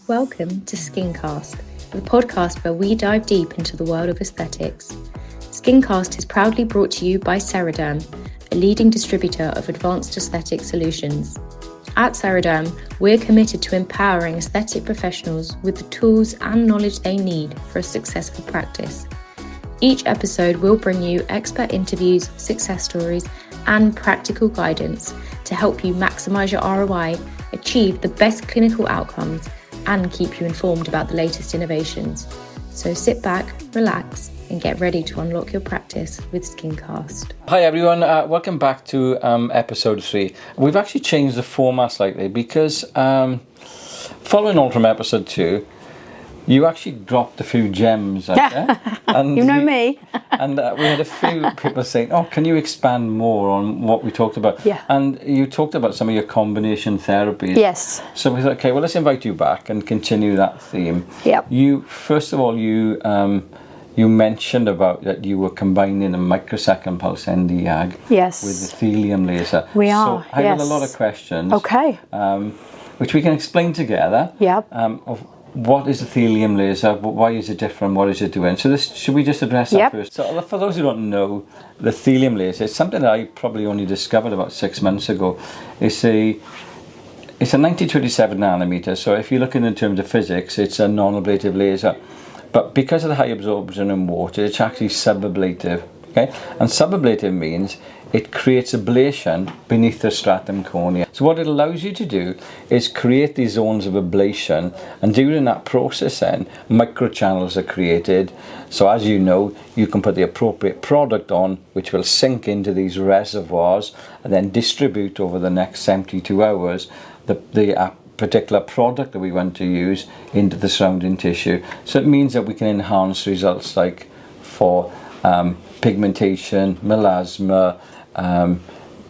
Welcome to SkinCast, the podcast where we dive deep into the world of aesthetics. SkinCast is proudly brought to you by Seriderm, a leading distributor of advanced aesthetic solutions. At Seriderm, we're committed to empowering aesthetic professionals with the tools and knowledge they need for a successful practice. Each episode will bring you expert interviews, success stories, and practical guidance to help you maximize your ROI, achieve the best clinical outcomes, and keep you informed about the latest innovations. So sit back, relax, and get ready to unlock your practice with SkinCast. Hi everyone, welcome back to episode 3. We've actually changed the format slightly because following on from episode 2, you actually dropped a few gems out there. And you know me. And we had a few people saying, oh, can you expand more on what we talked about? Yeah. And you talked about some of your combination therapies. Yes. So we thought, okay, well, let's invite you back and continue that theme. Yep. First of all, you mentioned about that you were combining a microsecond pulse Nd:YAG Yes. with the Thelium laser. We are, So I have a lot of questions. Okay. Which we can explain together. Yep. Of what is the Thelium laser? Why is it different? What is it doing? So should we just address that first? So for those who don't know, the Thelium laser is something that I probably only discovered about 6 months ago. It's a 1927 nanometer. So if you're looking in terms of physics, it's a non-ablative laser. But because of the high absorption in water, it's actually subablative. Okay? And subablative means it creates ablation beneath the stratum cornea. So what it allows you to do is create these zones of ablation, and during that process then, microchannels are created. So as you know, you can put the appropriate product on, which will sink into these reservoirs and then distribute over the next 72 hours the particular product that we want to use into the surrounding tissue. So it means that we can enhance results like for pigmentation, melasma,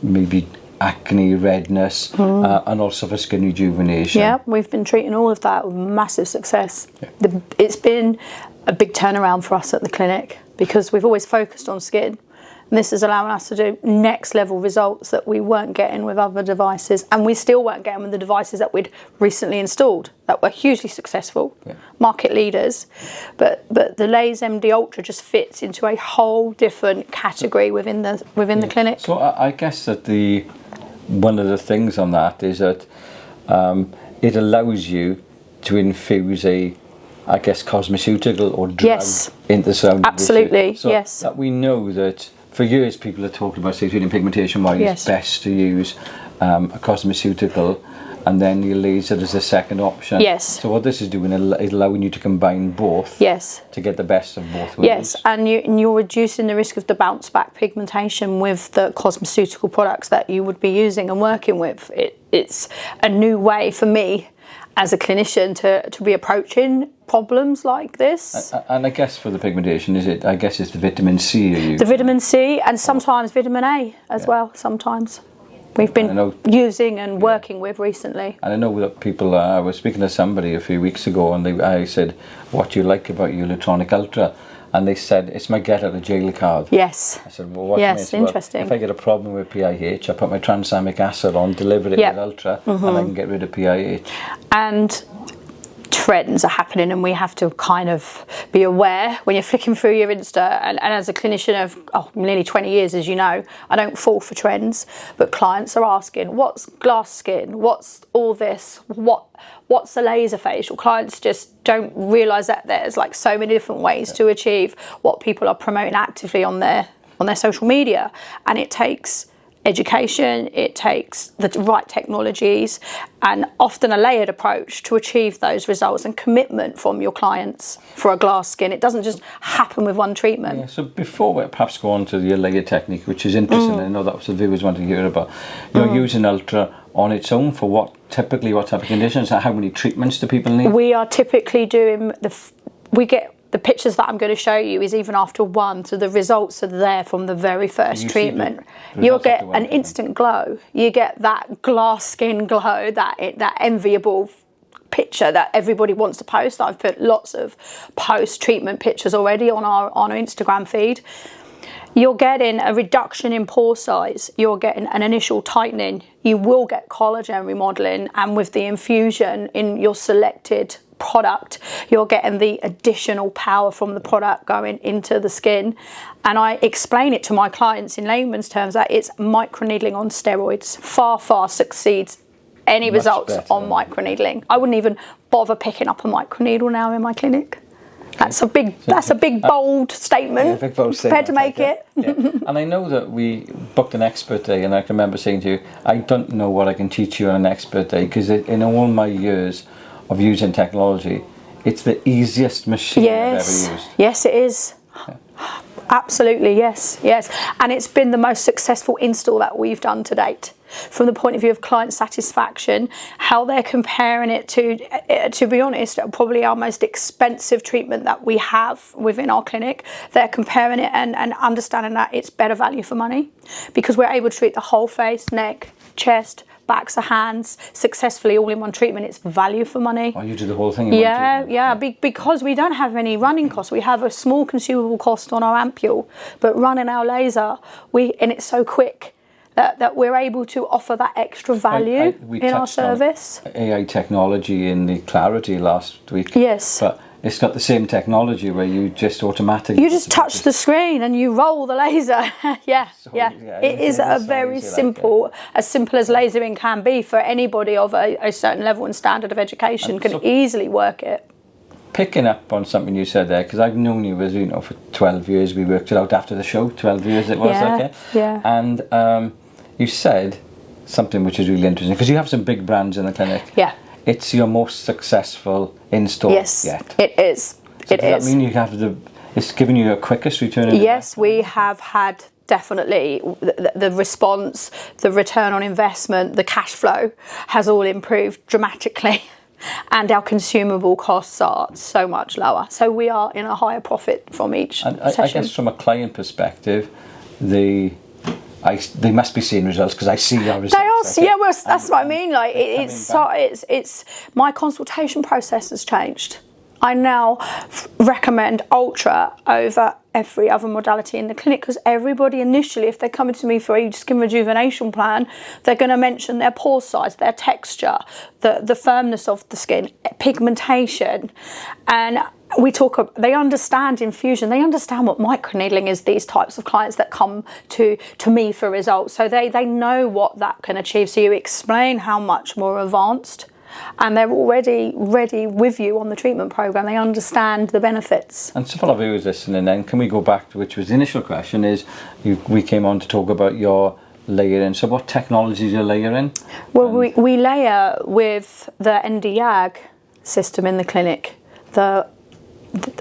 maybe acne, redness, and also for skin rejuvenation. Yeah, we've been treating all of that with massive success. Yeah. It's been a big turnaround for us at the clinic because we've always focused on skin. And this is allowing us to do next level results that we weren't getting with other devices, and we still weren't getting with the devices that we'd recently installed that were hugely successful, market leaders. But the LaseMD Ultra just fits into a whole different category within the clinic. So I guess that one of the things on that is that it allows you to infuse I guess cosmeceutical or drug into the surrounding absolutely tissue. So yes. That we know that for years people have talked about, say, treating pigmentation, why it's best to use a cosmeceutical and then your laser as a second option. Yes. So what this is doing is allowing you to combine both. Yes. To get the best of both worlds. Yes, and you're reducing the risk of the bounce back pigmentation with the cosmeceutical products that you would be using and working with. It's a new way for me as a clinician to be approaching problems like this. And I guess for the pigmentation, it's the vitamin C you use. The vitamin C and sometimes vitamin A as well, sometimes. We've been using and working with recently. And I know that people, I was speaking to somebody a few weeks ago and I said, what do you like about your electronic Ultra? And they said, it's my get out of jail card. Yes. I said, well, what yes, do you mean? interesting. Well, if I get a problem with PIH, I put my tranexamic acid on, deliver it with Ultra, and I can get rid of PIH. And trends are happening, and we have to kind of be aware when you're flicking through your Insta. And as a clinician of nearly 20 years, as you know, I don't fall for trends, but clients are asking, what's glass skin? What's all this? What's a laser facial? Clients just don't realise that there's like so many different ways to achieve what people are promoting actively on their social media, and it takes education, it takes the right technologies, and often a layered approach to achieve those results, and commitment from your clients for a glass skin. It doesn't just happen with one treatment. Yeah, so before we perhaps go on to the layered technique, which is interesting, I know that was the viewers want to hear about, you're using Ultra on its own for what type of conditions? How many treatments do people need? We are typically doing the pictures that I'm going to show you is even after one, so the results are there from the very first treatment. You'll get an instant glow. You get that glass skin glow, that enviable picture that everybody wants to post. I've put lots of post-treatment pictures already on our Instagram feed. You're getting a reduction in pore size. You're getting an initial tightening. You will get collagen remodeling, and with the infusion in your selected product, you're getting the additional power from the product going into the skin. And I explain it to my clients in layman's terms that it's microneedling on steroids. Far succeeds any results on microneedling. I wouldn't even bother picking up a microneedle now in my clinic. That's a big bold statement. Yeah, big bold prepared to make it. Yeah. And I know that we booked an expert day, and I can remember saying to you, I don't know what I can teach you on an expert day, because in all my years of using technology, it's the easiest machine I've ever used. Yes, it is. Yeah. Absolutely, yes. And it's been the most successful install that we've done to date. From the point of view of client satisfaction, how they're comparing it to be honest, probably our most expensive treatment that we have within our clinic. They're comparing it and understanding that it's better value for money, because we're able to treat the whole face, neck, chest, backs of hands successfully all in one treatment. It's value for money. Oh, you do the whole thing in one treatment? Because we don't have any running costs. We have a small consumable cost on our ampule, but running our laser, and it's so quick that we're able to offer that extra value in our service. AI technology in the Clarity last week. Yes. But it's got the same technology where you just automatically... You just touch the screen and you roll the laser. It is a very simple, as simple as lasering can be for anybody of a certain level and standard of education can easily work it. Picking up on something you said there, because I've known you for 12 years. We worked it out after the show, 12 years it was, And you said something which is really interesting, because you have some big brands in the clinic. Yeah. It's your most successful install yet. Yes, it is. So does that mean you have it's giving you a quickest return on investment? Yes, we have had definitely the response, the return on investment, the cash flow has all improved dramatically. And our consumable costs are so much lower. So we are in a higher profit from each session. I guess from a client perspective, they must be seeing results, because I see your results. They are, well, that's what I mean. Like it's my consultation process has changed. I now recommend Ultra over every other modality in the clinic, because everybody initially, if they're coming to me for a skin rejuvenation plan, they're going to mention their pore size, their texture, the firmness of the skin, pigmentation, and they understand infusion, they understand what microneedling is, these types of clients that come to me for results, so they know what that can achieve. So you explain how much more advanced, and they're already ready with you on the treatment program. They understand the benefits. And so for our viewers listening, then can we go back to which was the initial question, is we came on to talk about your layering. So what technologies you're layering? Well, we layer with the ND-YAG system in the clinic.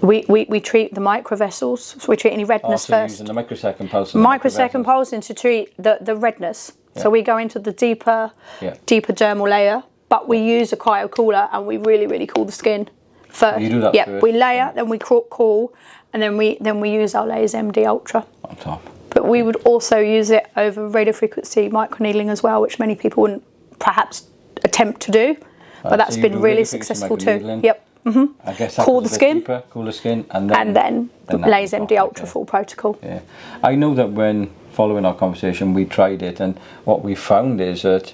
We treat the microvessels, so we treat any redness first. Using the microsecond pulse. Microsecond pulsing to treat the redness. Yeah. So we go into the deeper dermal layer, but we use a cryocooler and we really cool the skin first. You do that first. We layer, then we cool, and then we use our LaseMD Ultra on top. But we would also use it over radiofrequency microneedling as well, which many people wouldn't perhaps attempt to do, but that's been really successful too. Yep. I guess cool the skin, cool the skin, and then LaseMD Ultra full protocol. Yeah, I know that when following our conversation, we tried it, and what we found is that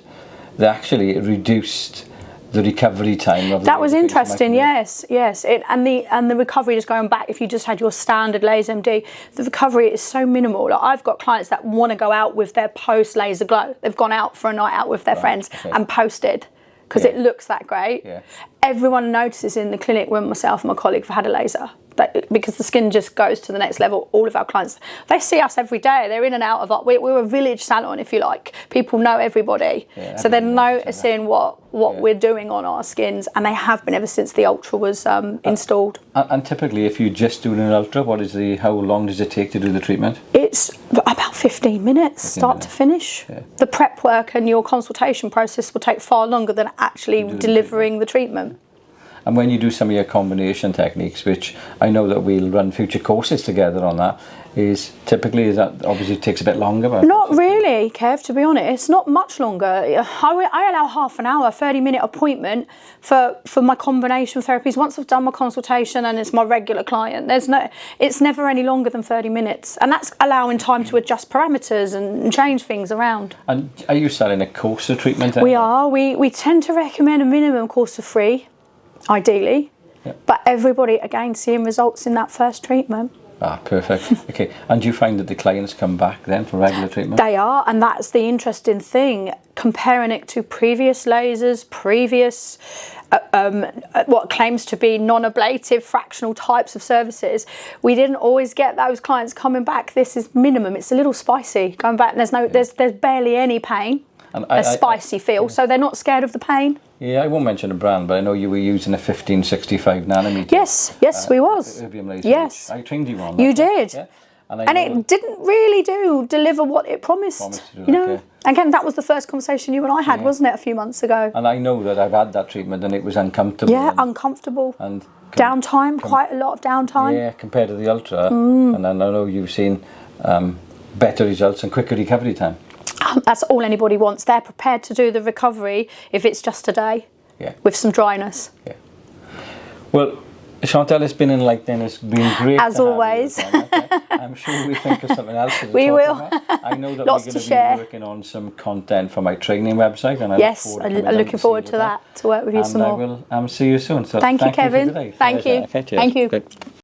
they actually reduced the recovery time of that was interesting. Yes, and the recovery, just going back, if you just had your standard LaseMD, the recovery is so minimal. Like, I've got clients that want to go out with their post laser glow. They've gone out for a night out with their friends and posted, because it looks that great. Yeah. Everyone notices in the clinic when myself and my colleague have had a laser, because the skin just goes to the next level. All of our clients, they see us every day. They're in and out of we're a village salon, if you like. People know everybody, so they're noticing what we're doing on our skins, and they have been ever since the Ultra was installed. And typically, if you just do an Ultra, how long does it take to do the treatment? It's about 15 minutes, start to finish. Yeah. The prep work and your consultation process will take far longer than actually delivering the treatment. And when you do some of your combination techniques, which I know that we'll run future courses together on, that that obviously takes a bit longer? Not really, Kev, to be honest, not much longer. I allow half an hour, 30-minute appointment for my combination therapies. Once I've done my consultation and it's my regular client, it's never any longer than 30 minutes. And that's allowing time to adjust parameters and change things around. And are you selling a course of treatment? We are. We tend to recommend a minimum course of 3. ideally. Yeah. But everybody, again, seeing results in that first treatment. Perfect. Okay, and do you find that the clients come back then for regular treatment? They are, and that's the interesting thing, comparing it to previous lasers, previous what claims to be non-ablative fractional types of services. We didn't always get those clients coming back. This is minimum. It's a little spicy going back, and there's barely any pain. And a spicy feel, so they're not scared of the pain. Yeah, I won't mention a brand, but I know you were using a 1565 nanometer. Yes, we was. Laser, yes, I trained you on that. You did. Yeah? And it didn't really deliver what it promised. You know, again, that was the first conversation you and I had, wasn't it, a few months ago? And I know that I've had that treatment, and it was uncomfortable. Yeah, uncomfortable. And downtime, quite a lot of downtime. Yeah, compared to the Ultra. And I know you've seen better results and quicker recovery time. That's all anybody wants. They're prepared to do the recovery if it's just a day with some dryness. Yeah. Well, Chantal, it's been enlightening. It's been great. As always. I'm sure we'll think of something else to we will. About. I know that Lots we're going to be working on some content for my training website. And I'm looking forward to that, to work with you some more. And I will see you soon. So thank you, Kevin. You thank you. Okay, thank you. Good.